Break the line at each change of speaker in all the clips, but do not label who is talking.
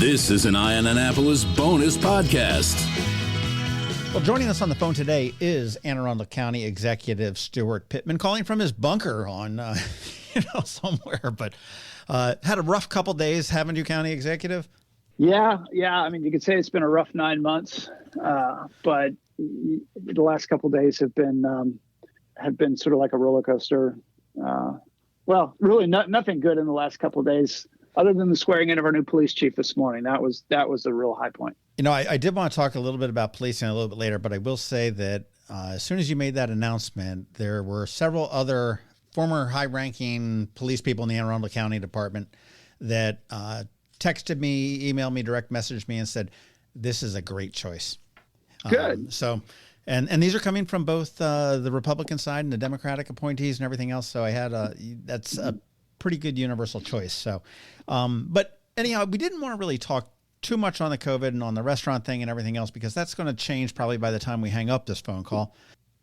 This is an Eye on Annapolis bonus podcast.
Well, joining us on the phone today is Arundel County Executive Steuart Pittman, calling from his bunker on, somewhere. But had a rough couple days, haven't you, County Executive?
Yeah. I mean, you could say it's been a rough 9 months, but the last couple days have been sort of like a roller coaster. Well, really nothing good in the last couple of days, other than the swearing in of our new police chief this morning. That was the real high point. You know,
I did want to talk a little bit about policing a little bit later, but I will say that as soon as you made that announcement, there were several other former high-ranking police people in the Anne Arundel County Department that texted me, emailed me, direct messaged me, and said, "This is a great choice."
Good.
And these are coming from both the Republican side and the Democratic appointees and everything else. So that's a pretty good universal choice. So, but anyhow, we didn't want to really talk too much on the COVID and on the restaurant thing and everything else, because that's going to change probably by the time we hang up this phone call.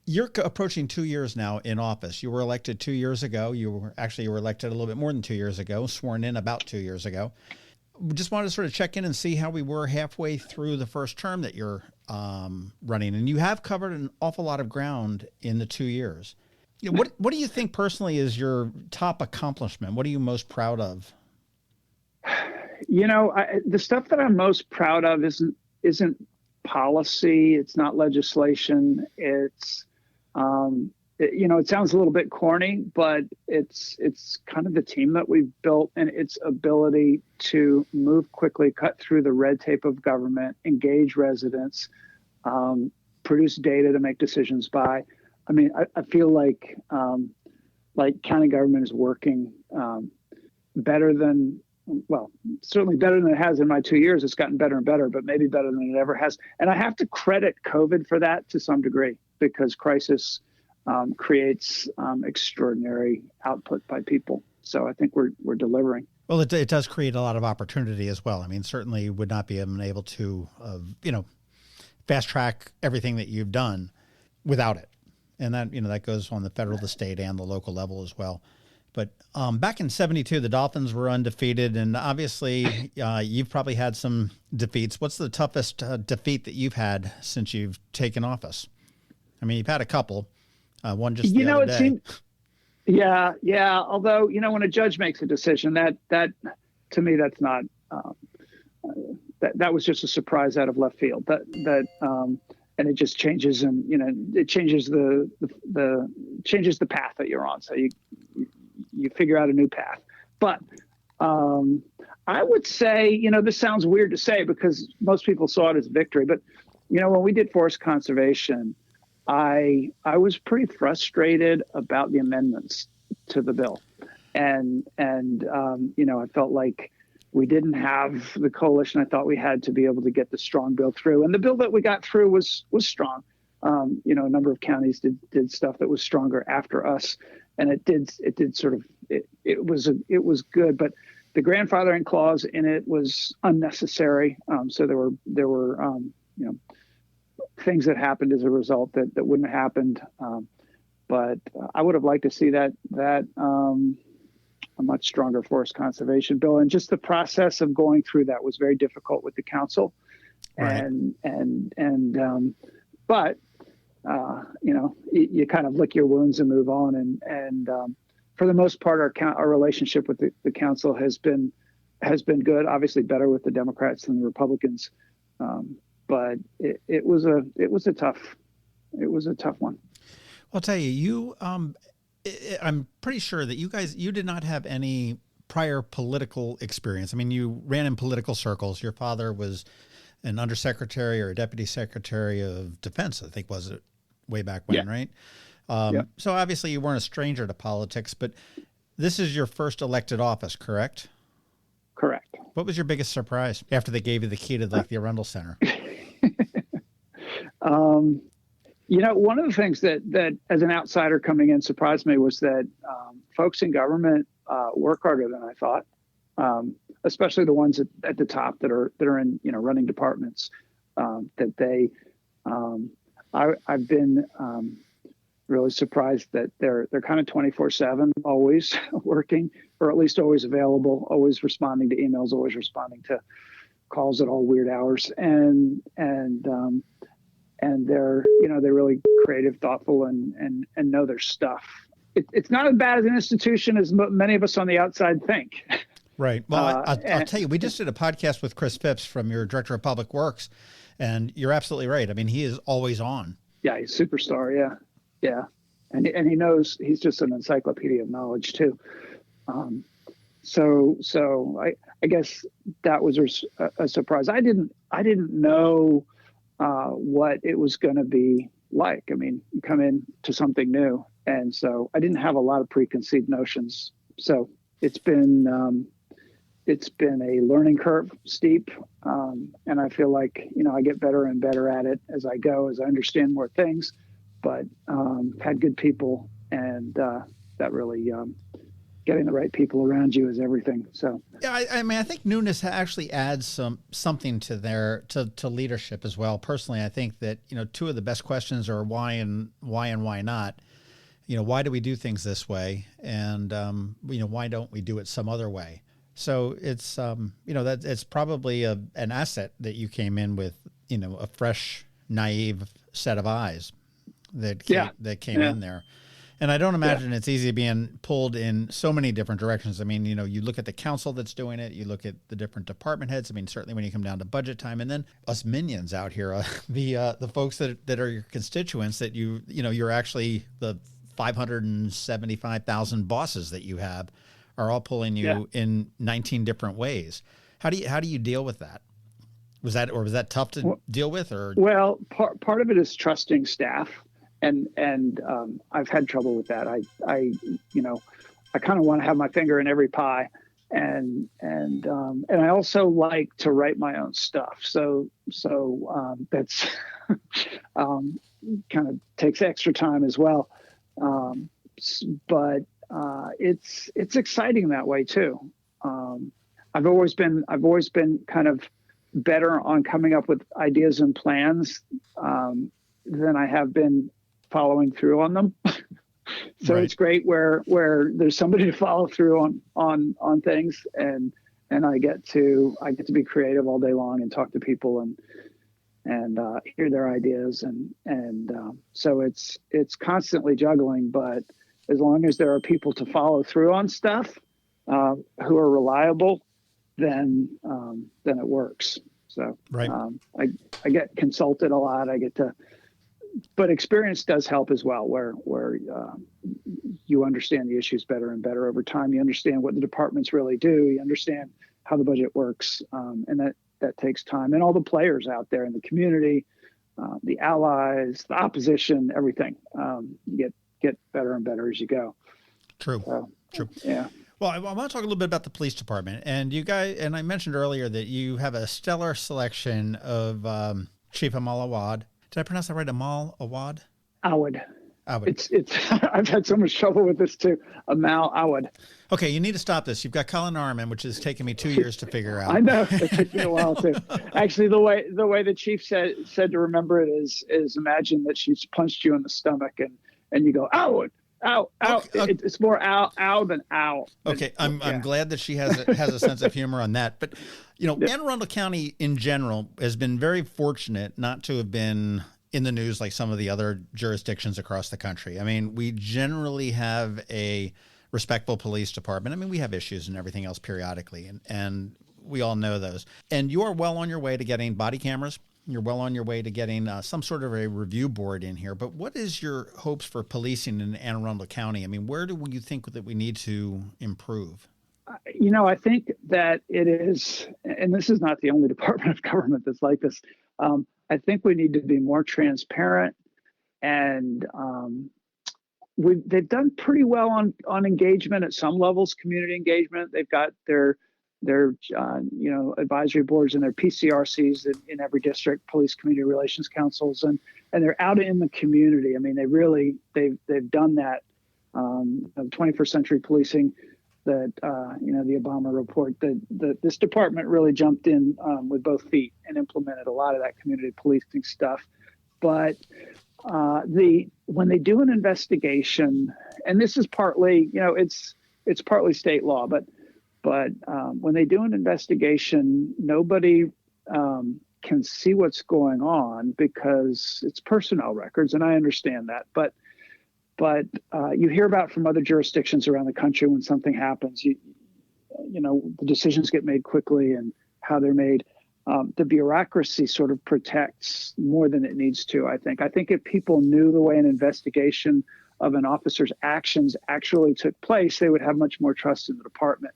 You're approaching 2 years now in office. You were elected 2 years ago. You were elected a little bit more than 2 years ago, sworn in about 2 years ago. We just wanted to sort of check in and see how we were halfway through the first term that you're running. And you have covered an awful lot of ground in the 2 years. You know, what do you think personally is your top accomplishment? What are you most proud of?
You know, the stuff that I'm most proud of isn't policy. It's not legislation. It's, it sounds a little bit corny, but it's kind of the team that we've built and its ability to move quickly, cut through the red tape of government, engage residents, produce data to make decisions by. I mean, I feel like county government is working certainly better than it has in my 2 years. It's gotten better and better, but maybe better than it ever has. And I have to credit COVID for that to some degree, because crisis creates extraordinary output by people. So I think we're delivering.
Well, it does create a lot of opportunity as well. I mean, certainly would not be able to, fast track everything that you've done without it. And that goes on the federal, the state, and the local level as well. But back in '72, the Dolphins were undefeated, and obviously you've probably had some defeats. What's the toughest defeat that you've had since you've taken office? I mean, you've had a couple. One just the other day.
Yeah. Although, when a judge makes a decision, that to me, that's not that was just a surprise out of left field. And it just changes, and it changes the path that you're on. So you figure out a new path. But I would say, this sounds weird to say because most people saw it as victory. But when we did forest conservation, I was pretty frustrated about the amendments to the bill, and I felt like we didn't have the coalition I thought we had to be able to get the strong bill through. And the bill that we got through was strong. A number of counties did stuff that was stronger after us, and it was good. But the grandfathering clause in it was unnecessary. So there were things that happened as a result that wouldn't have happened. But I would have liked to see that a much stronger forest conservation bill, and just the process of going through that was very difficult with the council. Right. But you kind of lick your wounds and move on. And for the most part, our relationship with the council has been good. Obviously, better with the Democrats than the Republicans. But it was a tough one.
I'll tell you, I'm pretty sure that you did not have any prior political experience. I mean, you ran in political circles. Your father was an undersecretary or a deputy secretary of defense, I think, was it way back when, yeah. Right? Yeah. So obviously you weren't a stranger to politics, but this is your first elected office, correct?
Correct.
What was your biggest surprise after they gave you the key to the Arundel Center?
One of the things that as an outsider coming in surprised me was that folks in government work harder than I thought, especially the ones at the top that are in running departments. I've been really surprised that they're kind of 24/7, always working, or at least always available, always responding to emails, always responding to calls at all weird hours, and they're they're really creative, thoughtful, and know their stuff. It's not as bad as an institution as many of us on the outside think.
Right. Well, I'll tell you, we just did a podcast with Chris Phipps from your Director of Public Works, and you're absolutely right. I mean, he is always on.
Yeah, he's a superstar. Yeah. And he knows, he's just an encyclopedia of knowledge too. So I guess that was a surprise. I didn't know what it was going to be like. I mean, you come into something new, and so I didn't have a lot of preconceived notions. So it's been a learning curve, steep, and I feel like I get better and better at it as I go, as I understand more things. But had good people, and that really getting the right people around you is everything. So
yeah, I mean, I think Newness actually adds something to leadership as well. Personally, I think that two of the best questions are why and why not. Why do we do things this way, and why don't we do it some other way? So it's that it's probably an asset that you came in with a fresh, naive set of eyes that came in there. And I don't imagine it's easy being pulled in so many different directions. I mean, you look at the council that's doing it, you look at the different department heads. I mean, certainly when you come down to budget time, and then us minions out here, the folks that are your constituents, that you're actually the 575,000 bosses that you have are all pulling you in 19 different ways. How do you deal with that? Was that tough to deal with, or?
Well, part of it is trusting staff. And I've had trouble with that. I kind of want to have my finger in every pie, and I also like to write my own stuff. So that's kind of takes extra time as well. But it's exciting that way too. I've always been kind of better on coming up with ideas and plans than I have been following through on them. So It's great where there's somebody to follow through on things, and I get to be creative all day long and talk to people and hear their ideas, and so it's constantly juggling. But as long as there are people to follow through on stuff who are reliable, then it works. So I get consulted a lot. I get to. But experience does help as well, where you understand the issues better and better over time. You understand what the departments really do. You understand how the budget works, and that takes time. And all the players out there in the community, the allies, the opposition, everything. You get better and better as you go.
True. True.
Yeah.
Well, I want to talk a little bit about the police department, and you guys. And I mentioned earlier that you have a stellar selection of Chief Amal Awad. Did I pronounce that right? Amal Awad?
Awad.
Awad.
It's I've had so much trouble with this too. Amal Awad.
Okay, you need to stop this. You've got Colin Arman, which has taken me 2 years to figure out.
I know. It took me a while too. Actually, the way the chief said to remember it is imagine that she's punched you in the stomach and you go, Awad. Ow, ow. Okay. It's more ow than ow.
Okay, I'm glad that she has a sense of humor on that. But, Anne Arundel County in general has been very fortunate not to have been in the news like some of the other jurisdictions across the country. I mean, we generally have a respectable police department. I mean, we have issues and everything else periodically, and we all know those. And you are well on your way to getting body cameras. You're well on your way to getting some sort of a review board in here. But what is your hopes for policing in Anne Arundel County? I mean, where do you think that we need to improve?
I think that it is, and this is not the only department of government that's like this. I think we need to be more transparent, and they've done pretty well on engagement at some levels, community engagement. They've got their advisory boards and their PCRCs in every district, police community relations councils, and they're out in the community. I mean, they've done that. 21st century policing, that the Obama report, that this department really jumped in with both feet and implemented a lot of that community policing stuff. But when they do an investigation, and this is partly, it's partly state law, but But when they do an investigation, nobody can see what's going on because it's personnel records, and I understand that. But you hear about from other jurisdictions around the country when something happens, you know, the decisions get made quickly and how they're made. The bureaucracy sort of protects more than it needs to, I think. I think if people knew the way an investigation of an officer's actions actually took place, they would have much more trust in the department.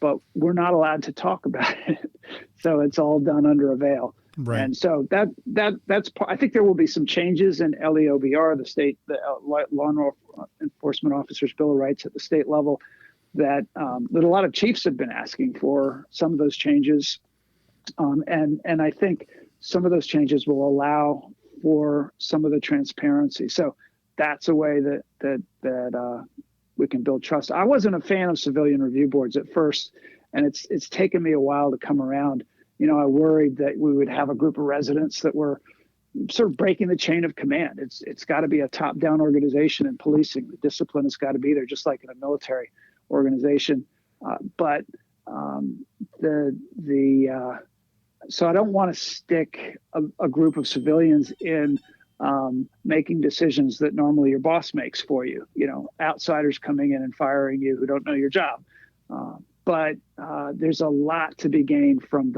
But we're not allowed to talk about it. So it's all done under a veil.
Right.
And so that's I think there will be some changes in LEOBR, the Law Enforcement Officers Bill of Rights at the state level, that a lot of chiefs have been asking for some of those changes. And I think some of those changes will allow for some of the transparency. So that's a way that we can build trust. I wasn't a fan of civilian review boards at first, and it's taken me a while to come around. You know, I worried that we would have a group of residents that were sort of breaking the chain of command. It's got to be a top-down organization in policing. The discipline has got to be there, just like in a military organization. So I don't want to stick a group of civilians in making decisions that normally your boss makes for you. You know, outsiders coming in and firing you who don't know your job. But there's a lot to be gained from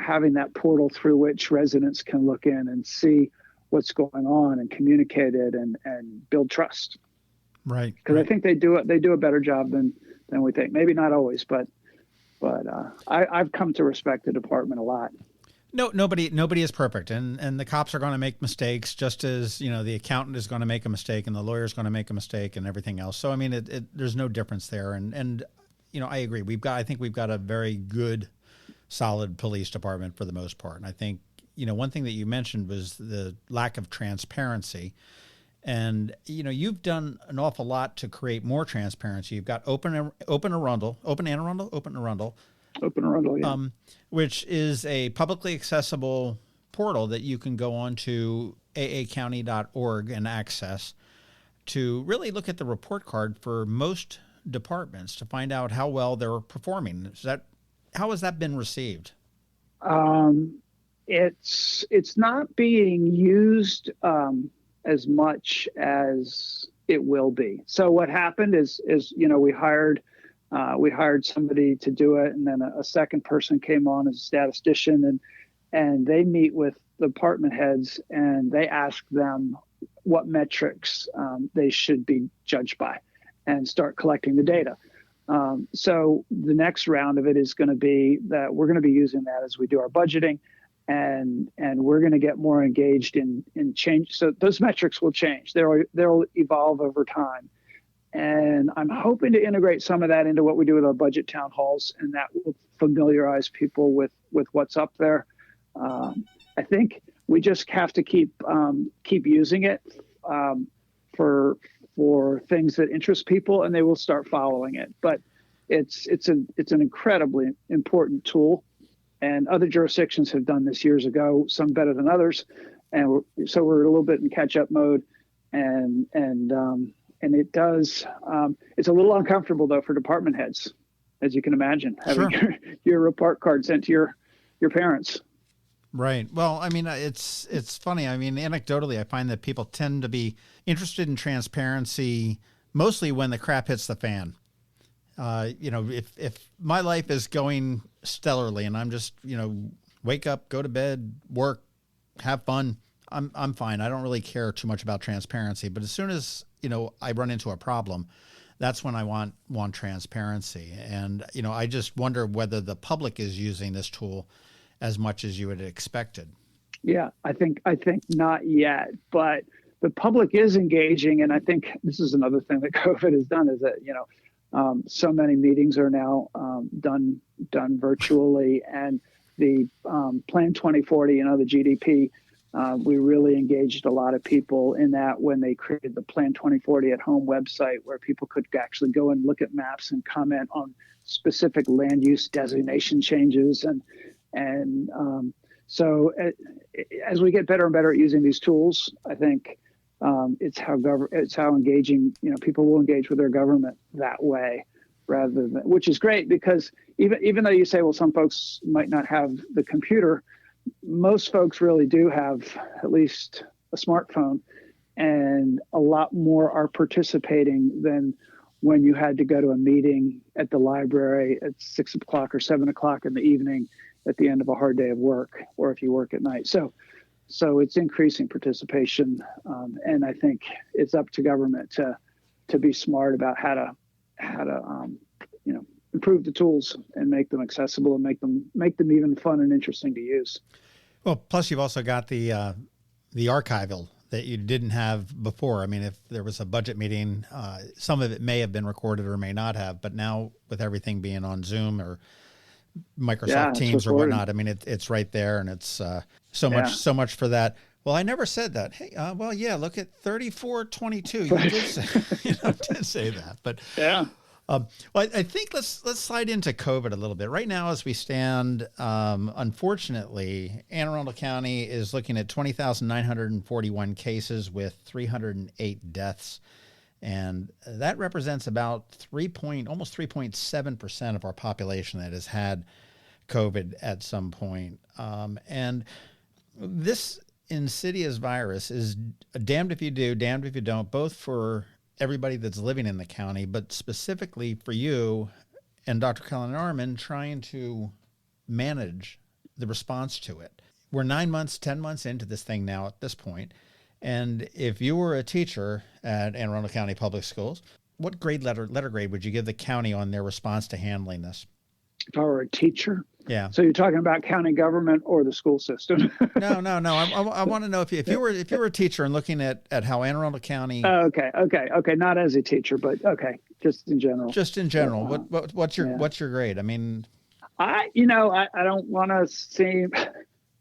having that portal through which residents can look in and see what's going on and communicate it and build trust.
Right.
Because I think they do a better job than we think. Maybe not always, but I've come to respect the department a lot.
No, nobody is perfect, and the cops are going to make mistakes, just as, you know, the accountant is going to make a mistake and the lawyer is going to make a mistake and everything else. So I mean, there's no difference there, and you know, I agree. I think we've got a very good, solid police department for the most part. And I think, you know, one thing that you mentioned was the lack of transparency, and you know, you've done an awful lot to create more transparency. You've got Open Arundel, yeah. Which is a publicly accessible portal that you can go on to aacounty.org and access to really look at the report card for most departments to find out how well they're performing. How has that been received?
It's not being used as much as it will be. So what happened is you know, we hired somebody to do it, and then a second person came on as a statistician, and they meet with the department heads and they ask them what metrics they should be judged by and start collecting the data. So the next round of it is going to be that we're going to be using that as we do our budgeting, and we're going to get more engaged in change. So those metrics will change. They'll evolve over time. And I'm hoping to integrate some of that into what we do with our budget town halls, and that will familiarize people with what's up there. I think we just have to keep using it for things that interest people, and they will start following it. But it's an incredibly important tool, and other jurisdictions have done this years ago, some better than others, and so we're a little bit in catch-up mode, and it does. It's a little uncomfortable though for department heads, as you can imagine, having your report card sent to your parents.
Right. Well, I mean, it's funny. I mean, anecdotally, I find that people tend to be interested in transparency mostly when the crap hits the fan. You know, if my life is going stellarly and I'm just, you know, wake up, go to bed, work, have fun, I'm fine. I don't really care too much about transparency. But as soon as, you know, I run into a problem, that's when I want transparency. And, you know, I just wonder whether the public is using this tool as much as you had expected.
Yeah, I think not yet, but the public is engaging. And I think this is another thing that COVID has done, is that, you know, so many meetings are now done virtually, and the Plan 2040, you know, the GDP, we really engaged a lot of people in that when they created the Plan 2040 at Home website, where people could actually go and look at maps and comment on specific land use designation changes. So as we get better and better at using these tools, I think it's how engaging, you know, people will engage with their government that way. rather than, which is great because even though you say, well, some folks might not have the computer, most folks really do have at least a smartphone, and a lot more are participating than when you had to go to a meeting at the library at 6 o'clock or 7 o'clock in the evening at the end of a hard day of work, or if you work at night. So it's increasing participation, and I think it's up to government to be smart about how to improve the tools and make them accessible and make them even fun and interesting to use.
Well, plus you've also got the archival that you didn't have before. I mean, if there was a budget meeting, some of it may have been recorded or may not have, but now with everything being on Zoom or Microsoft Teams or whatnot, I mean, it's right there, and it's so much for that. Well, I never said that. Hey, look at 3422. You did say that, but
yeah.
Well, I think let's slide into COVID a little bit. Right now, as we stand, unfortunately, Anne Arundel County is looking at 20,941 cases with 308 deaths. And that represents about almost 3.7% of our population that has had COVID at some point. And this insidious virus is damned if you do, damned if you don't, both for everybody that's living in the county, but specifically for you and Dr. Colin Arman trying to manage the response to it. We're 9 months, 10 months into this thing now at this point. And if you were a teacher at Anne Arundel County Public Schools, what letter grade would you give the county on their response to handling this?
If I were a teacher?
Yeah.
So you're talking about county government or the school system?
No. I want to know if you were a teacher and looking at how Anne Arundel County.
Okay. Not as a teacher, but okay, just in general.
Just in general, what's your grade? I mean,
I don't want to seem.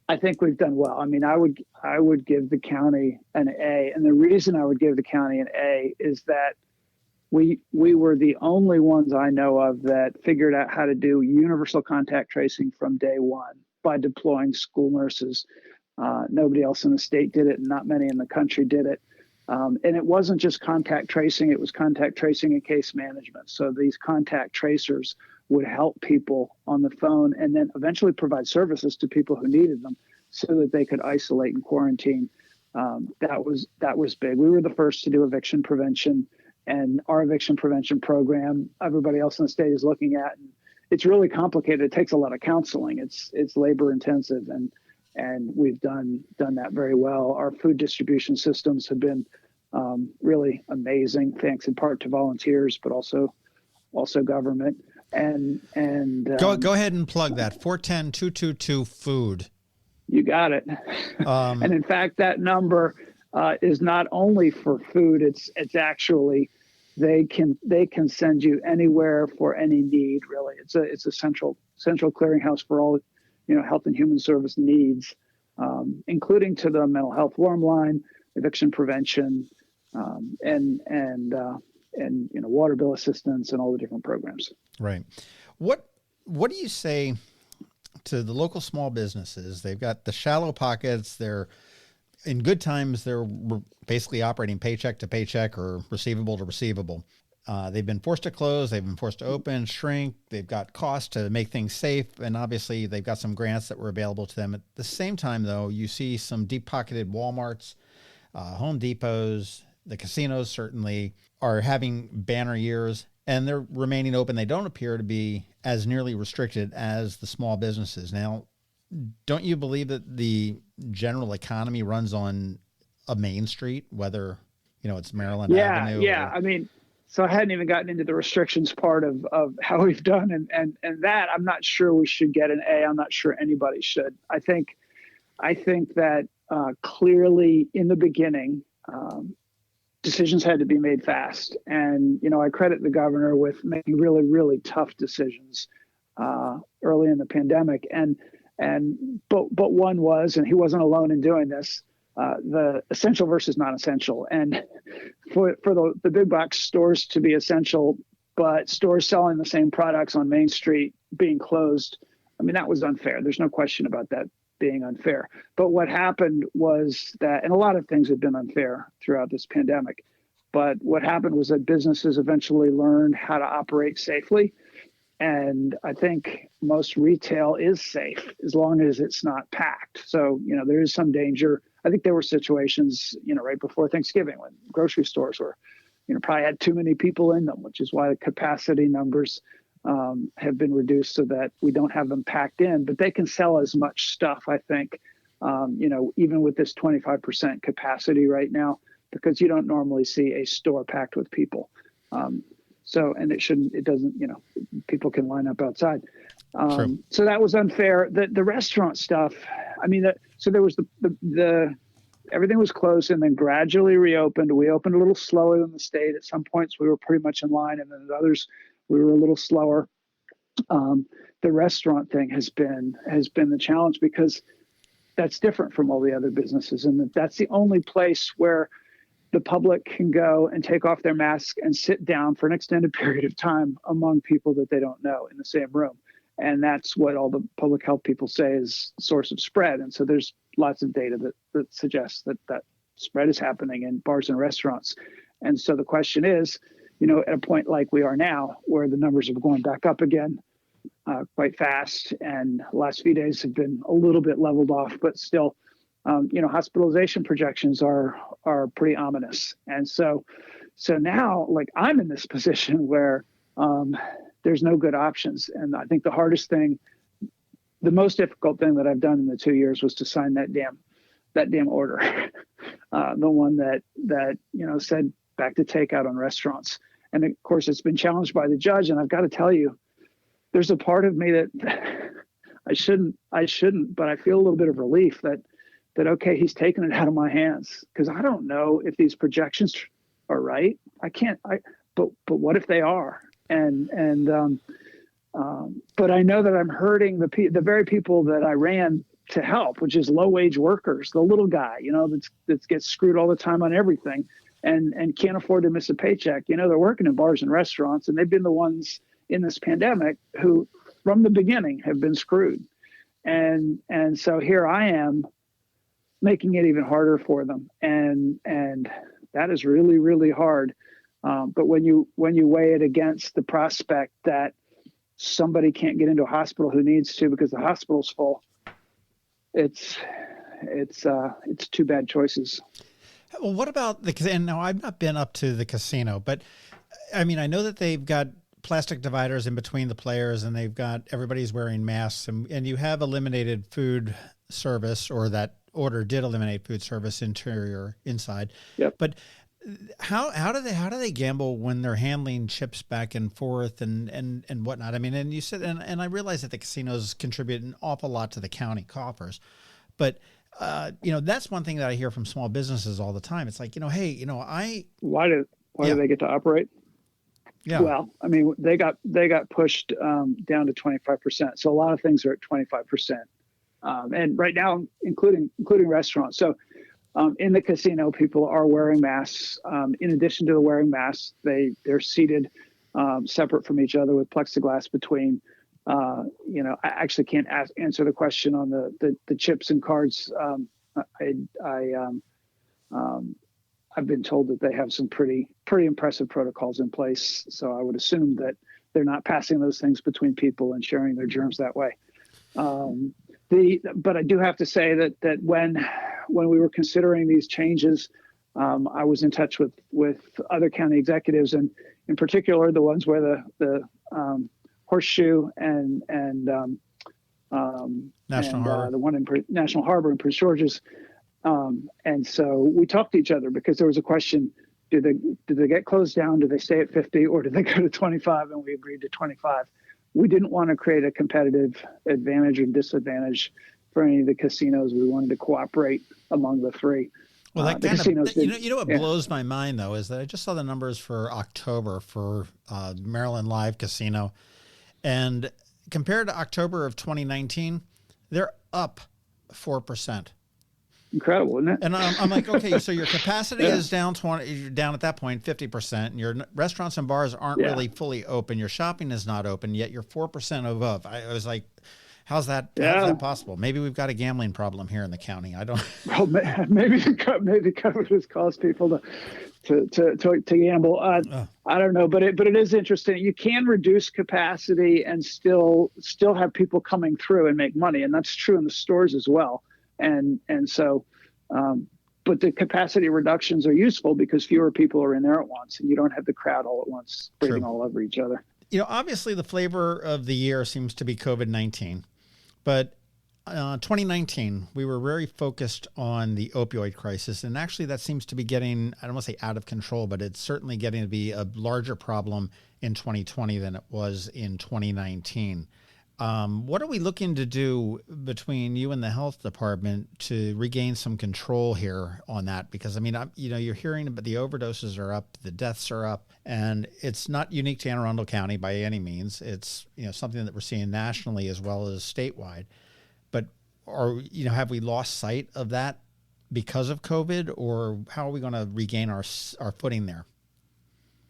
I think we've done well. I mean, I would give the county an A, and the reason I would give the county an A is that we were the only ones I know of that figured out how to do universal contact tracing from day one by deploying school nurses. Nobody else in the state did it, and not many in the country did it. And it wasn't just contact tracing, it was contact tracing and case management. So these contact tracers would help people on the phone and then eventually provide services to people who needed them so that they could isolate and quarantine. That was big. We were the first to do eviction prevention, and our eviction prevention program, everybody else in the state is looking at. And it's really complicated. It takes a lot of counseling. It's labor intensive, and we've done that very well. Our food distribution systems have been really amazing, thanks in part to volunteers, but also government. And
go ahead and plug that 410-222 food.
You got it. And in fact, that number is not only for food. It's actually they can send you anywhere for any need. Really, it's a central clearinghouse for all health and human service needs, including to the mental health warm line, eviction prevention, and water bill assistance and all the different programs.
Right. What do you say to the local small businesses? They've got the shallow pockets. They're in good times. They're basically operating paycheck to paycheck or receivable to receivable. They've been forced to close. They've been forced to open, shrink. They've got costs to make things safe. And obviously they've got some grants that were available to them. At the same time, though, you see some deep-pocketed Walmarts, Home Depots, the casinos certainly are having banner years, and they're remaining open. They don't appear to be as nearly restricted as the small businesses. Now, don't you believe that the general economy runs on a main street, whether, it's Maryland Avenue?
Yeah. I mean, so I hadn't even gotten into the restrictions part of how we've done. And that I'm not sure we should get an A. I'm not sure anybody should. I think that clearly in the beginning, decisions had to be made fast. And, I credit the governor with making really, really tough decisions early in the pandemic. But one was, and he wasn't alone in doing this, the essential versus non-essential. And for the big box stores to be essential, but stores selling the same products on Main Street being closed, I mean, that was unfair. There's no question about that being unfair. But what happened was that, and a lot of things have been unfair throughout this pandemic, But what happened was that businesses eventually learned how to operate safely. And I think most retail is safe as long as it's not packed. So, there is some danger. I think there were situations, right before Thanksgiving when grocery stores were, probably had too many people in them, which is why the capacity numbers have been reduced so that we don't have them packed in. But they can sell as much stuff, I think, even with this 25% capacity right now, because you don't normally see a store packed with people. And it doesn't, people can line up outside. So that was unfair. The restaurant stuff, so there was everything was closed and then gradually reopened. We opened a little slower than the state. At some points we were pretty much in line, and then at others we were a little slower. The restaurant thing has been the challenge because that's different from all the other businesses. And that's the only place where the public can go and take off their mask and sit down for an extended period of time among people that they don't know in the same room. And that's what all the public health people say is source of spread. And so there's lots of data that suggests that spread is happening in bars and restaurants. And so the question is, at a point like we are now, where the numbers are going back up again quite fast, and the last few days have been a little bit leveled off, but still, hospitalization projections are pretty ominous. And so now, like, I'm in this position where there's no good options. And I think the most difficult thing that I've done in the 2 years was to sign that damn order, the one that said back to takeout on restaurants. And of course, it's been challenged by the judge. And I've got to tell you, there's a part of me that I shouldn't, but I feel a little bit of relief that okay, he's taken it out of my hands, because I don't know if these projections are right. But what if they are? But I know that I'm hurting the very people that I ran to help, which is low wage workers, the little guy, that gets screwed all the time on everything and can't afford to miss a paycheck. They're working in bars and restaurants, and they've been the ones in this pandemic who from the beginning have been screwed. And so here I am making it even harder for them. And that is really, really hard. But when you weigh it against the prospect that somebody can't get into a hospital who needs to because the hospital's full, it's two bad choices.
Well, what about and now I've not been up to the casino, but I know that they've got plastic dividers in between the players, and everybody's wearing masks, and you have eliminated food service, or that order did eliminate food service inside.
Yep.
But how do they gamble when they're handling chips back and forth and whatnot? And you said, and I realize that the casinos contribute an awful lot to the county coffers, but that's one thing that I hear from small businesses all the time. It's like, hey,
why do they get to operate?
Yeah.
Well, they got pushed down to 25%. So a lot of things are at 25%. And right now, including restaurants. So in the casino, people are wearing masks. In addition to the wearing masks, they're seated separate from each other with plexiglass between. I actually can't answer the question on the chips and cards. I've been told that they have some pretty impressive protocols in place. So I would assume that they're not passing those things between people and sharing their germs that way. But I do have to say that when we were considering these changes, I was in touch with other county executives, and in particular the ones where the Horseshoe and
National Harbor,
the one in National Harbor in Prince George's. And so we talked to each other because there was a question: do they get closed down? Do they stay at 50, or do they go to 25? And we agreed to 25. We didn't want to create a competitive advantage or disadvantage for any of the casinos. We wanted to cooperate among the three.
Well, that what blows my mind, though, is that I just saw the numbers for October for Maryland Live Casino, and compared to October of 2019, they're up 4%.
Incredible, isn't it?
And I'm like, okay, so your capacity is down 20. You're down at that point 50%. And your restaurants and bars aren't really fully open. Your shopping is not open yet. You're 4% above. I was like, How's that possible? Maybe we've got a gambling problem here in the county. I don't.
Well, maybe COVID has caused people to gamble. I don't know, but it is interesting. You can reduce capacity and still have people coming through and make money, and that's true in the stores as well. And so, but the capacity reductions are useful because fewer people are in there at once, and you don't have the crowd all at once breathing all over each other.
Obviously the flavor of the year seems to be COVID-19, but 2019, we were very focused on the opioid crisis. And actually that seems to be getting, I don't want to say out of control, but it's certainly getting to be a larger problem in 2020 than it was in 2019. What are we looking to do between you and the health department to regain some control here on that? Because you're hearing about the overdoses are up, the deaths are up, and it's not unique to Anne Arundel County by any means. It's, something that we're seeing nationally as well as statewide. But have we lost sight of that because of COVID, or how are we going to regain our footing there?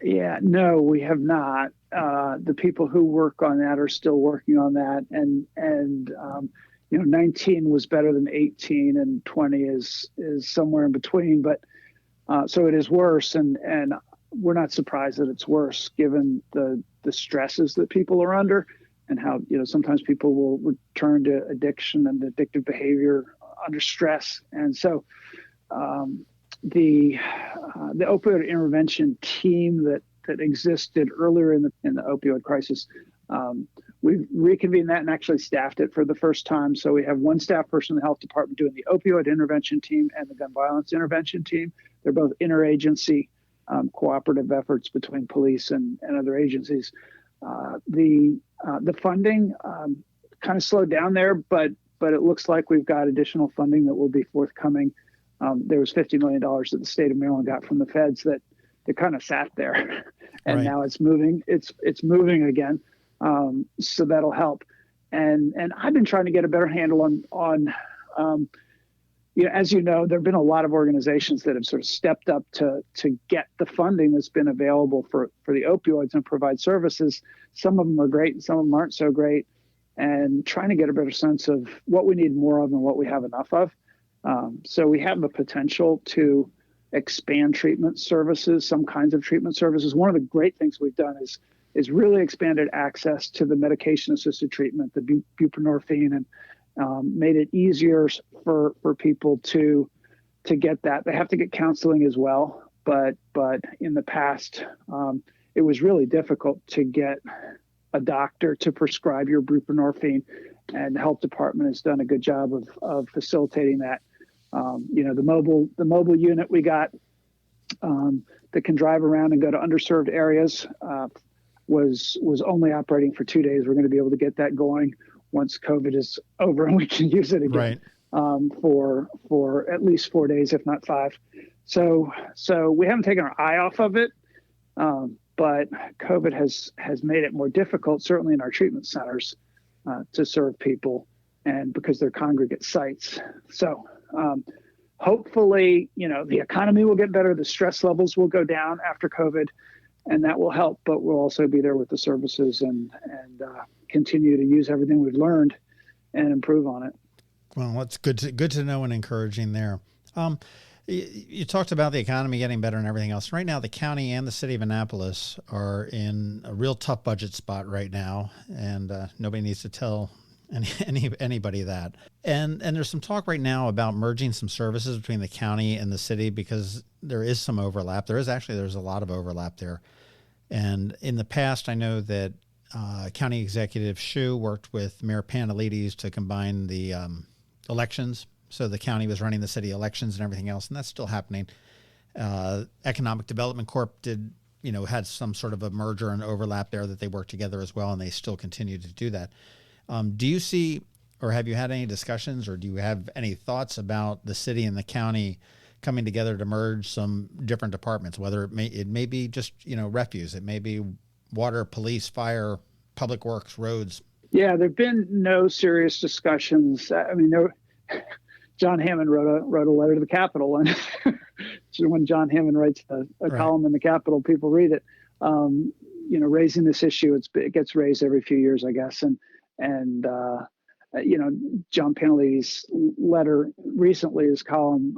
Yeah, no, we have not. The people who work on that are still working on that, and 19 was better than 18, and 20 is somewhere in between. But so it is worse, and we're not surprised that it's worse given the stresses that people are under, and how sometimes people will return to addiction and addictive behavior under stress, and so. The opioid intervention team that existed earlier in the opioid crisis, we reconvened that and actually staffed it for the first time. So we have one staff person in the health department doing the opioid intervention team and the gun violence intervention team. They're both interagency cooperative efforts between police and other agencies. The funding kind of slowed down there, but it looks like we've got additional funding that will be forthcoming. There was $50 million that the state of Maryland got from the feds that kind of sat there, and now it's moving. It's moving again, so that'll help. And I've been trying to get a better handle on as there have been a lot of organizations that have sort of stepped up to get the funding that's been available for the opioids and provide services. Some of them are great, and some of them aren't so great. And trying to get a better sense of what we need more of and what we have enough of. So we have the potential to expand treatment services, some kinds of treatment services. One of the great things we've done is really expanded access to the medication-assisted treatment, the buprenorphine, and made it easier for people to get that. They have to get counseling as well, but in the past, it was really difficult to get a doctor to prescribe your buprenorphine, and the health department has done a good job of facilitating that. The mobile unit we got that can drive around and go to underserved areas was only operating for 2 days. We're going to be able to get that going once COVID is over and we can use it again for at least 4 days, if not 5. So we haven't taken our eye off of it, but COVID has made it more difficult, certainly in our treatment centers, to serve people, and because they're congregate sites. So hopefully, the economy will get better, the stress levels will go down after COVID, and that will help, but we'll also be there with the services and continue to use everything we've learned and improve on it.
Well, that's good to know and encouraging there. You talked about the economy getting better and everything else. Right now, the county and the city of Annapolis are in a real tough budget spot right now, and nobody needs to tell anybody that. And there's some talk right now about merging some services between the county and the city because there is some overlap. There's a lot of overlap there. And in the past, I know that County Executive Steuart worked with Mayor Panelides to combine the elections. So the county was running the city elections and everything else, and that's still happening. Economic Development Corp had some sort of a merger and overlap there that they worked together as well, and they still continue to do that. Do you see, or have you had any discussions, or do you have any thoughts about the city and the county coming together to merge some different departments, whether it may be just, refuse, it may be water, police, fire, public works, roads? Yeah,
there've been no serious discussions. John Hammond wrote a letter to the Capitol, and when John Hammond writes a column in the Capitol, people read it. Raising this issue, it gets raised every few years, I guess, and John Penalty's letter recently, his column,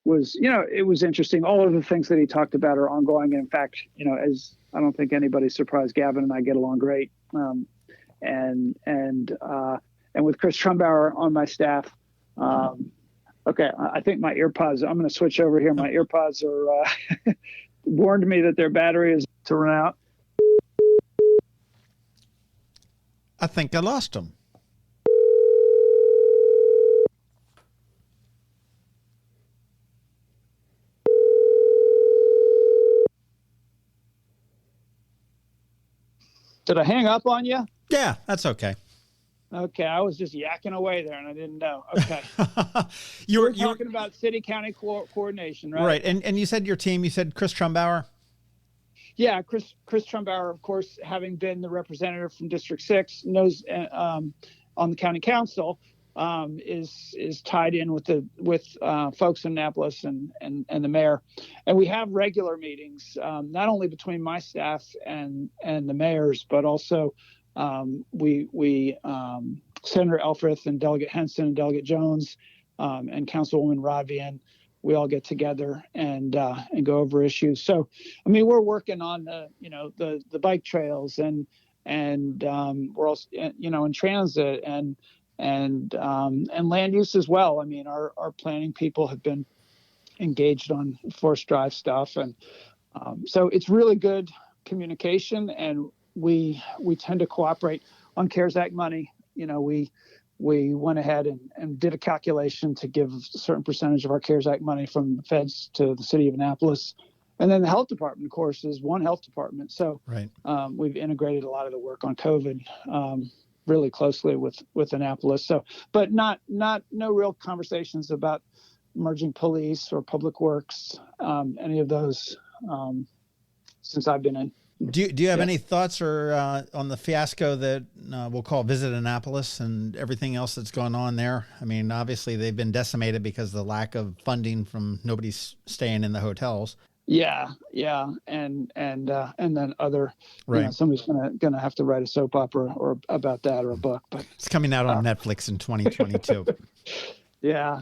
was, it was interesting. All of the things that he talked about are ongoing. And in fact, as I don't think anybody's surprised, Gavin and I get along great. And with Chris Trumbauer on my staff, okay, I think my earpods, I'm going to switch over here. My earpods are warned me that their battery is to run out.
I think I lost them.
Did I hang up on you?
Yeah, that's okay.
Okay, I was just yakking away there, and I didn't know. Okay,
you were
talking about city-county coordination, right?
Right, and you said your team. You said Chris Trumbauer.
Yeah, Chris Trumbauer, of course, having been the representative from District 6, knows on the county council, is tied in with folks in Annapolis and the mayor, and we have regular meetings, not only between my staff and the mayor's, but also we Senator Elfreth and Delegate Henson and Delegate Jones and Councilwoman Rodvian, we all get together and go over issues. So, I mean, we're working on the bike trails and we're also in transit and land use as well. I mean, our planning people have been engaged on Forest Drive stuff, and so it's really good communication, and we tend to cooperate on CARES Act money. We went ahead and did a calculation to give a certain percentage of our CARES Act money from the feds to the city of Annapolis. And then the health department, of course, is one health department. So
right.
We've integrated a lot of the work on COVID really closely with Annapolis. So, but no real conversations about merging police or public works, any of those since I've been in.
Do you have any thoughts or on the fiasco that we'll call Visit Annapolis and everything else that's going on there? I mean, obviously they've been decimated because of the lack of funding from nobody's staying in the hotels.
Yeah, and then other,
right.
Somebody's gonna have to write a soap opera or about that or a book, but
it's coming out on Netflix in 2022.
Yeah.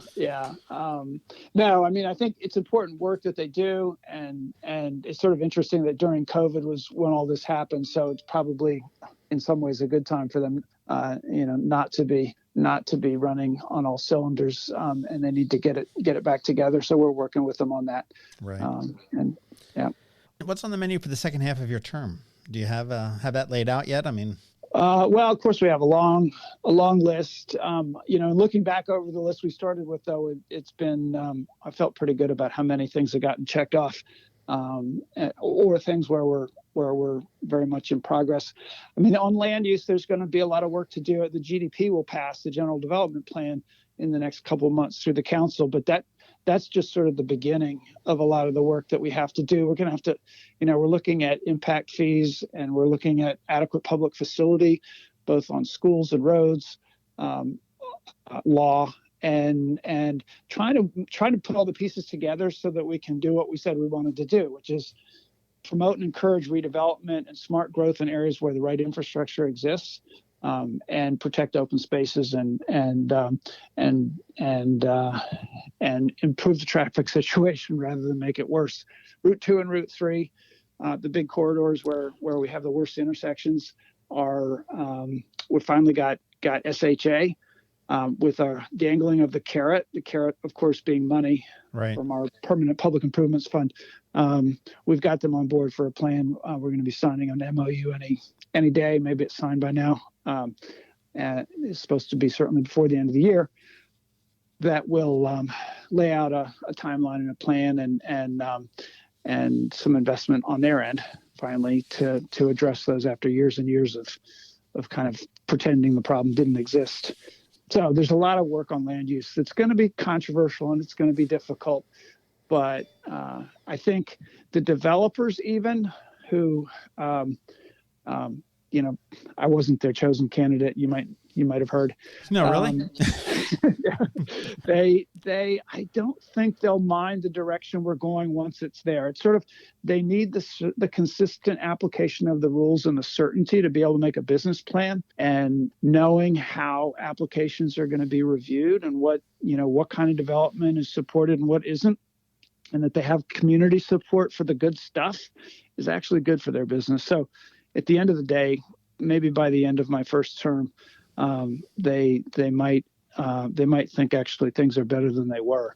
No, I mean, I think it's important work that they do, and it's sort of interesting that during COVID was when all this happened. So it's probably in some ways a good time for them, not to be running on all cylinders, and they need to get it back together. So we're working with them on that.
Right.
And yeah.
What's on the menu for the second half of your term? Do you have that laid out yet? I mean.
Well, of course, we have a long list. Looking back over the list we started with, though, it's been I felt pretty good about how many things have gotten checked off, or things where we're very much in progress. I mean, on land use, there's going to be a lot of work to do. The GDP will pass the General Development Plan in the next couple of months through the council, but that's just sort of the beginning of a lot of the work that we have to do. We're going to have to, we're looking at impact fees, and we're looking at adequate public facility, both on schools and roads, law, and trying to put all the pieces together so that we can do what we said we wanted to do, which is promote and encourage redevelopment and smart growth in areas where the right infrastructure exists. And protect open spaces and improve the traffic situation rather than make it worse. Route 2 and Route 3, the big corridors where we have the worst intersections, are we finally got SHA with our dangling of the carrot. The carrot, of course, being money
right.
from our permanent public improvements fund. We've got them on board for a plan. We're going to be signing an MOU any day. Maybe it's signed by now. It's supposed to be certainly before the end of the year. That will lay out a timeline and a plan and some investment on their end, finally, to address those after years and years of kind of pretending the problem didn't exist. So there's a lot of work on land use. It's going to be controversial and it's going to be difficult, but I think the developers, even who I wasn't their chosen candidate. You might have heard.
No, really?
I don't think they'll mind the direction we're going once it's there. It's sort of, they need the consistent application of the rules and the certainty to be able to make a business plan, and knowing how applications are going to be reviewed and what kind of development is supported and what isn't, and that they have community support for the good stuff is actually good for their business. So at the end of the day, maybe by the end of my first term, they might think actually things are better than they were.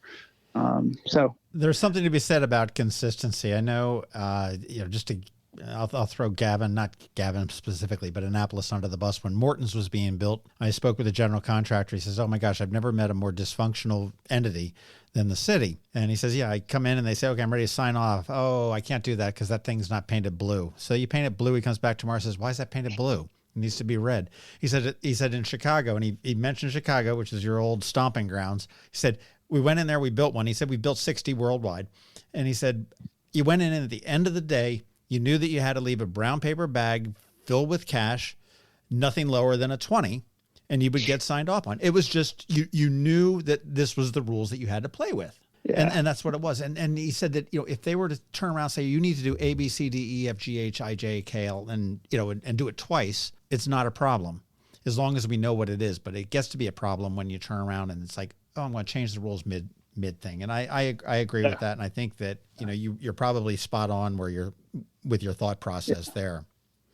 So
there's something to be said about consistency. I know, I'll throw not Gavin specifically, but Annapolis under the bus. When Morton's was being built, I spoke with a general contractor. He says, "Oh my gosh, I've never met a more dysfunctional entity than the city." And he says, "Yeah, I come in and they say, okay, I'm ready to sign off. Oh, I can't do that because that thing's not painted blue." So you paint it blue. He comes back tomorrow and says, "Why is that painted blue? It needs to be red." He said in Chicago, and he mentioned Chicago, which is your old stomping grounds. He said, "We went in there, we built one." He said, "We built 60 worldwide." And he said, "You went in and at the end of the day, you knew that you had to leave a brown paper bag filled with cash, nothing lower than a 20, and you would get signed off on." It was just, you knew that this was the rules that you had to play with. Yeah. And that's what it was. And he said that, if they were to turn around and say, you need to do A, B, C, D, E, F, G, H, I, J, K, L, and do it twice, it's not a problem as long as we know what it is. But it gets to be a problem when you turn around and it's like, oh, I'm going to change the rules mid thing. And I agree with that. And I think that, you're probably spot on with your thought process there.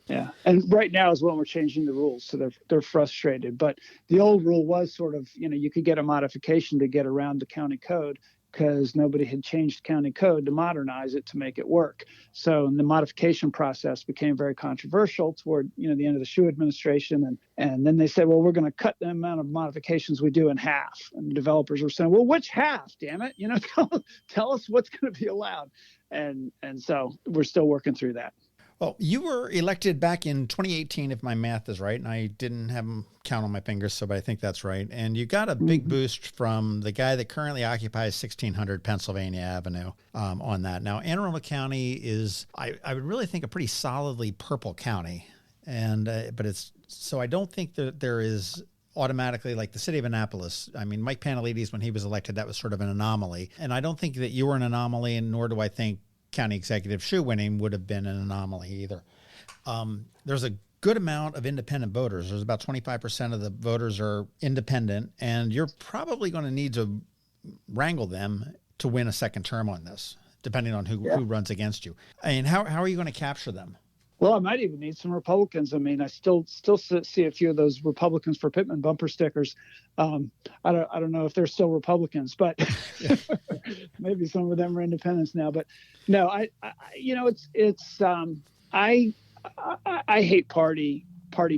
Yeah. And right now is when we're changing the rules. So they're frustrated. But the old rule was sort of, you could get a modification to get around the county code because nobody had changed county code to modernize it to make it work. So the modification process became very controversial toward, the end of the Shue administration. And then they said, well, we're going to cut the amount of modifications we do in half. And the developers were saying, well, which half, damn it? Tell us what's going to be allowed. And so we're still working through that.
Well, you were elected back in 2018, if my math is right, and I didn't have them count on my fingers, but I think that's right. And you got a big boost from the guy that currently occupies 1600 Pennsylvania Avenue on that. Now, Anne Arundel County is, I would really think, a pretty solidly purple county, but so I don't think that there is automatically, like the city of Annapolis. I mean, Mike Panelides, when he was elected, that was sort of an anomaly, and I don't think that you were an anomaly, and nor do I think County Executive Steuart winning would have been an anomaly either. There's a good amount of independent voters. There's about 25% of the voters are independent, and you're probably going to need to wrangle them to win a second term on this, depending on who runs against you. I mean, how are you going to capture them?
Well, I might even need some Republicans. I mean, I still see a few of those Republicans for Pittman bumper stickers. I don't know if they're still Republicans, but maybe some of them are independents now. But no, I hate party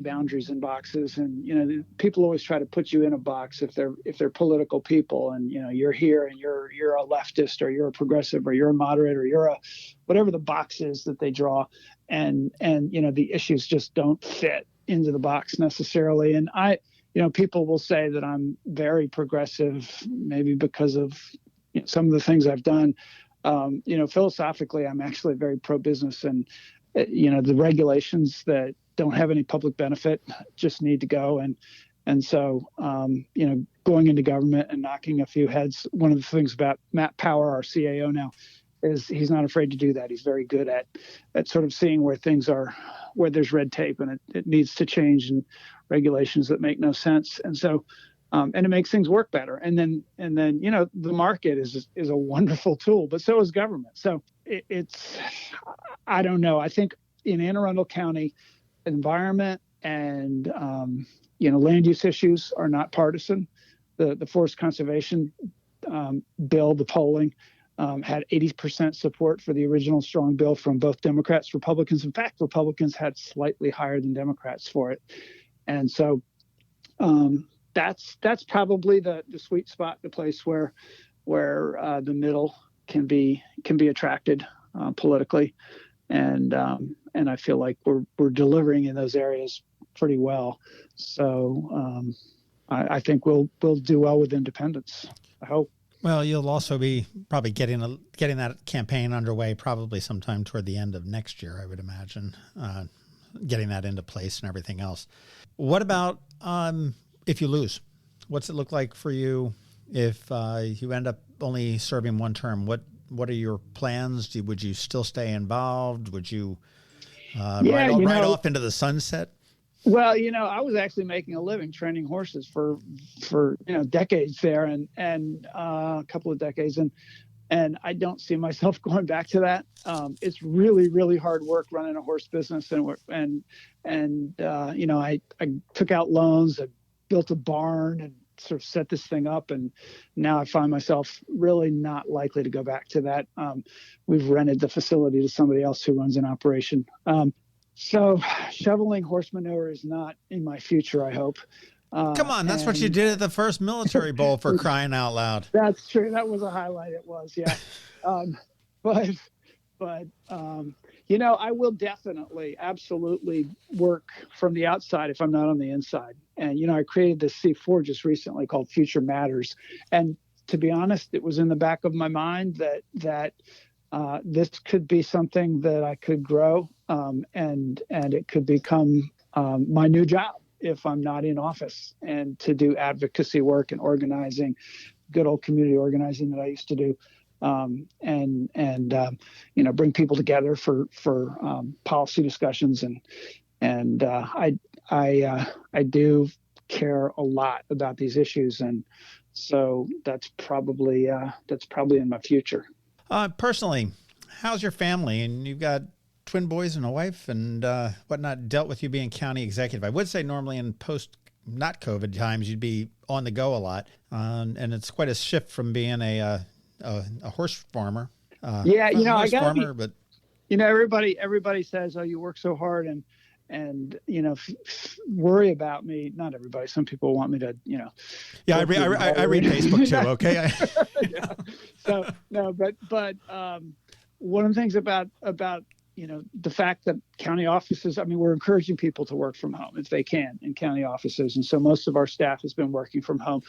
boundaries and boxes, and people always try to put you in a box if they're political people, and you're here and you're a leftist or you're a progressive or you're a moderate or you're a whatever the box is that they draw, and the issues just don't fit into the box necessarily. And people will say that I'm very progressive, maybe because of some of the things I've done. Philosophically, I'm actually very pro-business, and the regulations that don't have any public benefit just need to go. And so, going into government and knocking a few heads, one of the things about Matt Power, our CAO now, is he's not afraid to do that. He's very good at sort of seeing where things are, where there's red tape and it needs to change, and regulations that make no sense. And so, and it makes things work better. And then, the market is a wonderful tool, but so is government. So it's, I don't know. I think in Anne Arundel County, environment and land use issues are not partisan. The forest conservation bill, the polling had 80% support for the original strong bill from both Democrats, Republicans. In fact, Republicans had slightly higher than Democrats for it. And so that's probably the sweet spot, the place where the middle can be attracted politically. And I feel like we're delivering in those areas pretty well. So I think we'll do well with independence, I hope.
Well, you'll also be probably getting that campaign underway probably sometime toward the end of next year, I would imagine, getting that into place and everything else. What about if you lose? What's it look like for you if you end up only serving one term, what are your plans? Would you still stay involved? Would you ride off into the sunset?
Well, I was actually making a living training horses for decades there, and a couple of decades, and I don't see myself going back to that. It's really, really hard work running a horse business, and I took out loans, I built a barn, and sort of set this thing up, and now I find myself really not likely to go back to that. We've rented the facility to somebody else who runs an operation. So shoveling horse manure is not in my future, I hope.
Come on, that's what you did at the first military bowl, for crying out loud.
That's true. That was a highlight. It was, yeah. But I will definitely, absolutely work from the outside if I'm not on the inside. And, I created this C4 just recently called Future Matters. And to be honest, it was in the back of my mind that this could be something that I could grow, and it could become my new job if I'm not in office, and to do advocacy work and organizing, good old community organizing that I used to do, and bring people together for policy discussions, and I do care a lot about these issues, and so that's probably in my future.
Personally, how's your family? And you've got twin boys and a wife and whatnot, dealt with you being county executive. I would say normally in not COVID times, you'd be on the go a lot. And it's quite a shift from being a horse farmer.
But everybody says, "Oh, you work so hard," and worry about me. Not everybody. Some people want me to,
Yeah, I read Facebook too. Okay.
Yeah. So no, but one of the things about the fact that county offices, we're encouraging people to work from home if they can in county offices. And so most of our staff has been working from home.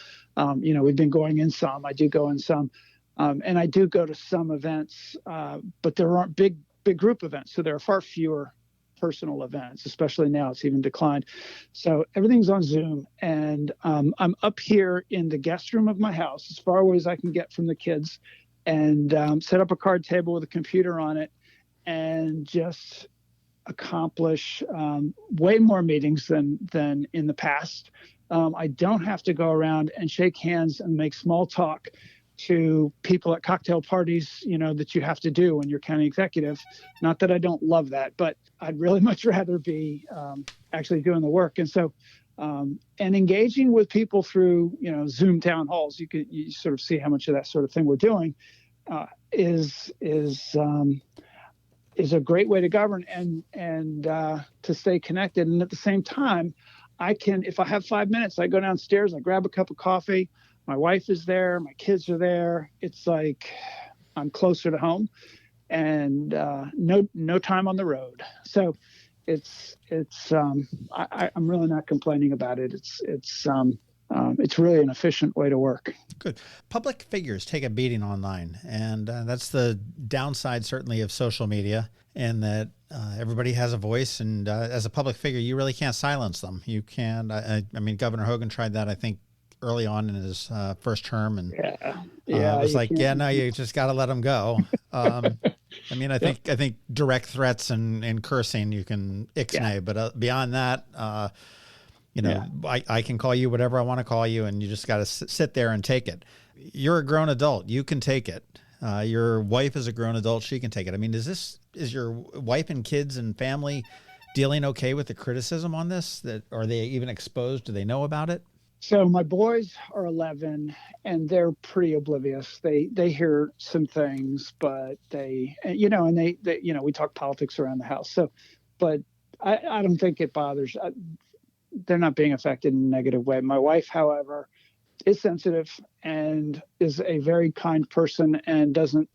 We've been going in some, I do go in some, and I do go to some events, but there aren't big group events. So there are far fewer personal events, especially now it's even declined. So everything's on Zoom, and I'm up here in the guest room of my house, as far away as I can get from the kids, and set up a card table with a computer on it, and just accomplish way more meetings than in the past. I don't have to go around and shake hands and make small talk to people at cocktail parties, that you have to do when you're county executive. Not that I don't love that, but I'd really much rather be actually doing the work. And so, and engaging with people through, Zoom town halls, you sort of see how much of that sort of thing we're doing is a great way to govern and to stay connected. And at the same time, if I have 5 minutes, I go downstairs, I grab a cup of coffee. My wife is there, my kids are there. It's like I'm closer to home, and no time on the road. So I'm really not complaining about it. It's really an efficient way to work.
Good. Public figures take a beating online, and that's the downside, certainly, of social media, and that everybody has a voice, and as a public figure, you really can't silence them. You can. Governor Hogan tried that, I think, early on in his first term, and it was like, you just got to let them go. I think direct threats and cursing you can ixnay, but beyond that, I can call you whatever I want to call you, and you just got to sit there and take it. You're a grown adult. You can take it. Your wife is a grown adult. She can take it. Is your wife and kids and family dealing okay with the criticism on this? Are they even exposed? Do they know about it?
So my boys are 11, and they're pretty oblivious. They hear some things, but they we talk politics around the house. So, but I don't think it bothers. They're not being affected in a negative way. My wife, however, is sensitive and is a very kind person and doesn't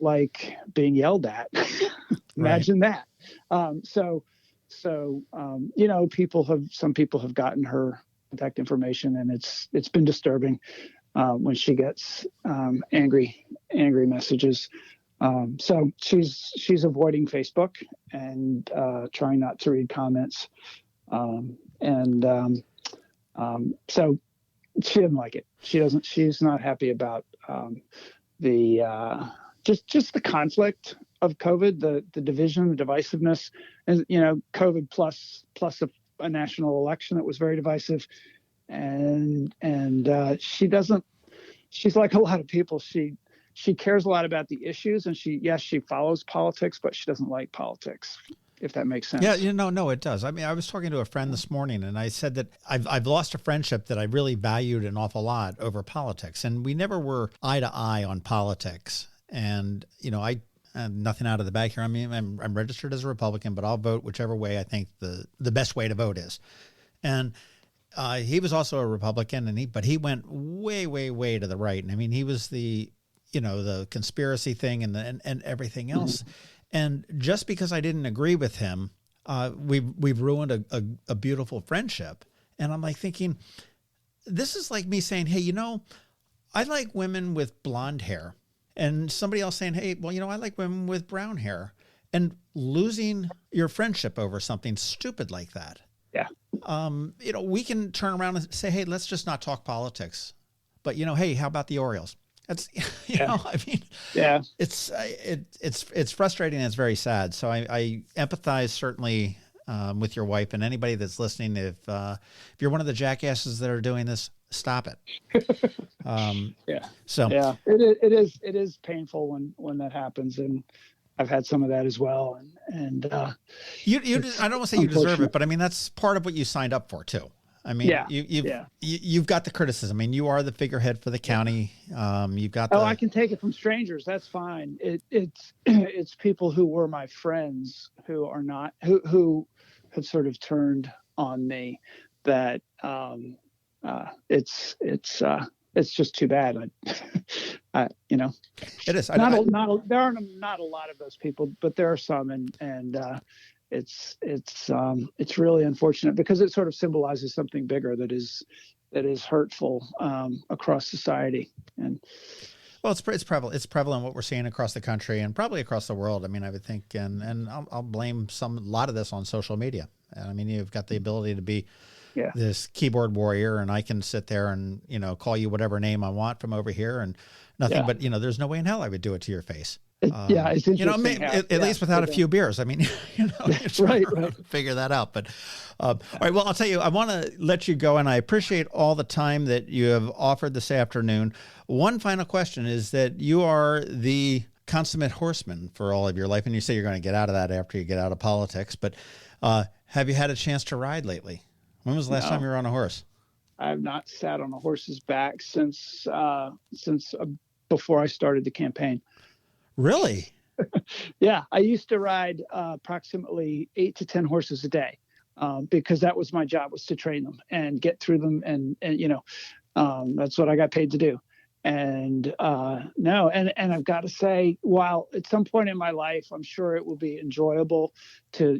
like being yelled at. Imagine that. Some people have gotten her contact information, and it's been disturbing when she gets angry messages. So she's avoiding Facebook and trying not to read comments. So She didn't like it. She doesn't. She's not happy about the just the conflict of COVID, the division, the divisiveness, and COVID plus a national election that was very divisive, and she doesn't. She's like a lot of people. She cares a lot about the issues, and she follows politics, but she doesn't like politics, if that makes sense.
Yeah, no, it does. I mean, I was talking to a friend this morning, and I said that I've lost a friendship that I really valued an awful lot over politics, and we never were eye to eye on politics. And I nothing out of the bag here. I mean, I'm registered as a Republican, but I'll vote whichever way I think the best way to vote is. And he was also a Republican, but he went way, way, way to the right. And I mean, he was the conspiracy thing and everything else. Mm-hmm. And just because I didn't agree with him, we've ruined a beautiful friendship. And I'm like thinking, this is like me saying, hey, I like women with blonde hair. And somebody else saying, hey, well, I like women with brown hair. And losing your friendship over something stupid like that.
Yeah.
We can turn around and say, hey, let's just not talk politics. But, hey, how about the Orioles? That's, I mean,
yeah,
it's frustrating and it's very sad. So I empathize certainly with your wife and anybody that's listening. If you're one of the jackasses that are doing this, stop it.
Yeah.
So
yeah, it is painful when that happens, and I've had some of that as well. And I
don't want to say you deserve it, but I mean that's part of what you signed up for too. I mean, you've got the criticism. I mean, you are the figurehead for the county. You've got.
I can take it from strangers. That's fine. It's people who were my friends who are not, who have sort of turned on me. That it's just too bad.
It is.
There are not a lot of those people, but there are some, and it's really unfortunate because it sort of symbolizes something bigger that is hurtful across society. And
well, it's prevalent what we're seeing across the country and probably across the world. I mean, I would think, and I'll blame a lot of this on social media. I mean, you've got the ability to be this keyboard warrior, and I can sit there and call you whatever name I want from over here, and nothing. But there's no way in hell I would do it to your face.
It's interesting.
At least without a few beers. I mean,
right.
Figure that out. But all right. Well, I'll tell you, I want to let you go, and I appreciate all the time that you have offered this afternoon. One final question is that you are the consummate horseman for all of your life, and you say you're going to get out of that after you get out of politics. But have you had a chance to ride lately? When was the last time you were on a horse?
I have not sat on a horse's back since before I started the campaign.
Really?
Yeah, I used to ride approximately 8 to 10 horses a day because that was my job, was to train them and get through them, and that's what I got paid to do. And and I've got to say, while at some point in my life, I'm sure it will be enjoyable to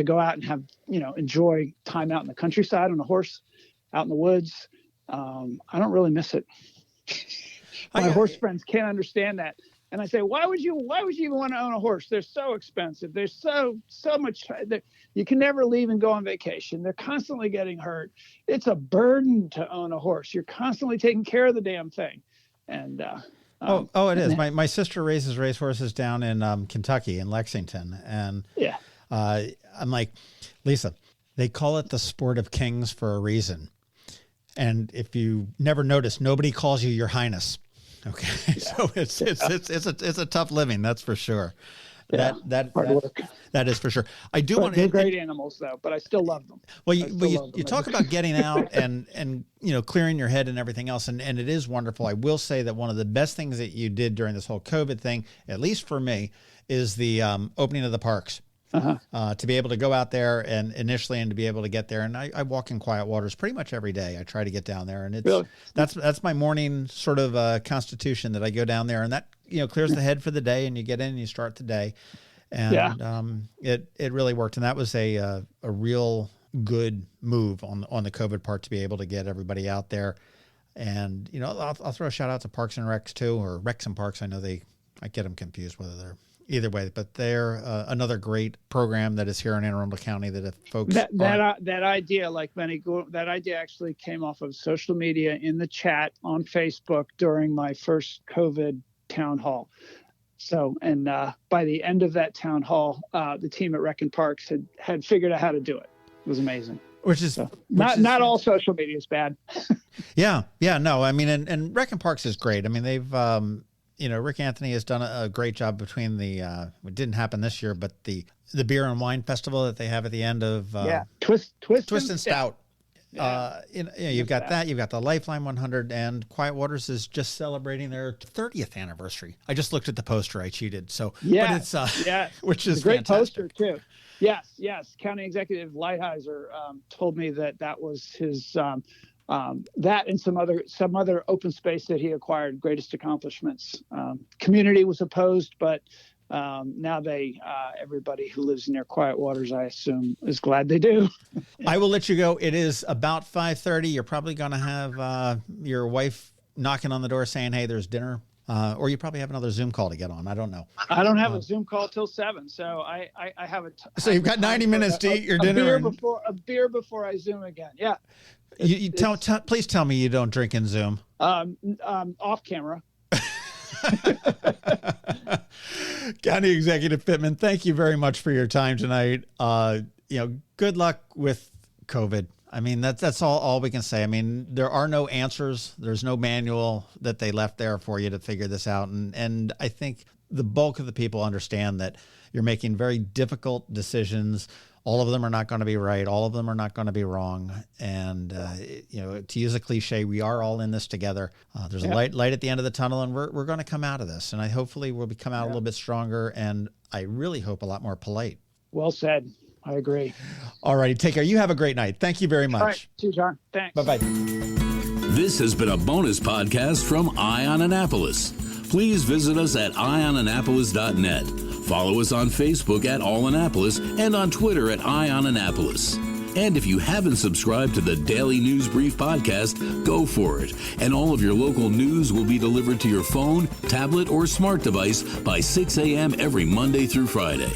go out and have enjoy time out in the countryside on a horse, out in the woods. I don't really miss it. My horse friends can't understand that. And I say, why would you even want to own a horse? They're so expensive. There's so much. You can never leave and go on vacation. They're constantly getting hurt. It's a burden to own a horse. You're constantly taking care of the damn thing. And
it is. My sister raises racehorses down in Kentucky, in Lexington, and I'm like, Lisa, they call it the sport of kings for a reason. And if you never noticed, nobody calls you your highness. Okay. So it's a tough living. That's for sure.
Yeah, hard work.
That is for sure. I do want to.
They're great animals though, but I still love them.
Well, you talk about getting out and clearing your head and everything else. And it is wonderful. I will say that one of the best things that you did during this whole COVID thing, at least for me, is the opening of the parks. To be able to go out there and to be able to get there. And I walk in quiet waters pretty much every day. I try to get down there, and it's really? That's my morning sort of constitution, that I go down there, and that clears the head for the day, and you get in and you start the day. And it really worked. And that was a real good move on the COVID part, to be able to get everybody out there. And I'll throw a shout out to Parks and Recs too, or Recs and Parks. I know I get them confused whether they're either way. But they're another great program that is here in Anne Arundel County that if folks
that idea, like many, that idea actually came off of social media in the chat on Facebook during my first COVID town hall. So, and by the end of that town hall, the team at Rec and Parks had figured out how to do it. It was amazing. Not all social media is bad.
Yeah. No, I mean, and Rec and Parks is great. I mean, they've, Rick Anthony has done a great job between it didn't happen this year, but the beer and wine festival that they have at the end of
Twist
and Stout.
Yeah.
You've got that. You've got the Lifeline 100, and Quiet Waters is just celebrating their 30th anniversary. I just looked at the poster. I cheated. So,
yeah,
but it's which is
a great
fantastic.
poster too. Yes. County Executive Lighthizer told me that was his that and some other open space that he acquired greatest accomplishments. Community was opposed, but now everybody who lives near Quiet Waters, I assume, is glad they do.
I will let you go. It is about 5:30. You're probably going to have your wife knocking on the door saying, "Hey, there's dinner." Or you probably have another Zoom call to get on. I don't know.
I don't have a Zoom call till 7, so I have
so you've got 90 minutes to eat your dinner.
A beer before I Zoom again. Yeah.
Please tell me you don't drink in Zoom.
Off camera.
County Executive Pittman, thank you very much for your time tonight. Good luck with COVID. I mean, that's all we can say. I mean, there are no answers. There's no manual that they left there for you to figure this out. And I think the bulk of the people understand that you're making very difficult decisions. All of them are not going to be right. All of them are not going to be wrong. And, to use a cliche, we are all in this together. There's a light at the end of the tunnel, and we're going to come out of this. And hopefully we'll come out a little bit stronger. And I really hope a lot more polite.
Well said. I agree.
All righty. Take care. You have a great night. Thank you very much.
All right. See you, John. Thanks.
Bye-bye.
This has been a bonus podcast from Eye on Annapolis. Please visit us at eyeonannapolis.net. Follow us on Facebook at All Annapolis and on Twitter at Eye on Annapolis. And if you haven't subscribed to the Daily News Brief podcast, go for it. And all of your local news will be delivered to your phone, tablet, or smart device by 6 a.m. every Monday through Friday.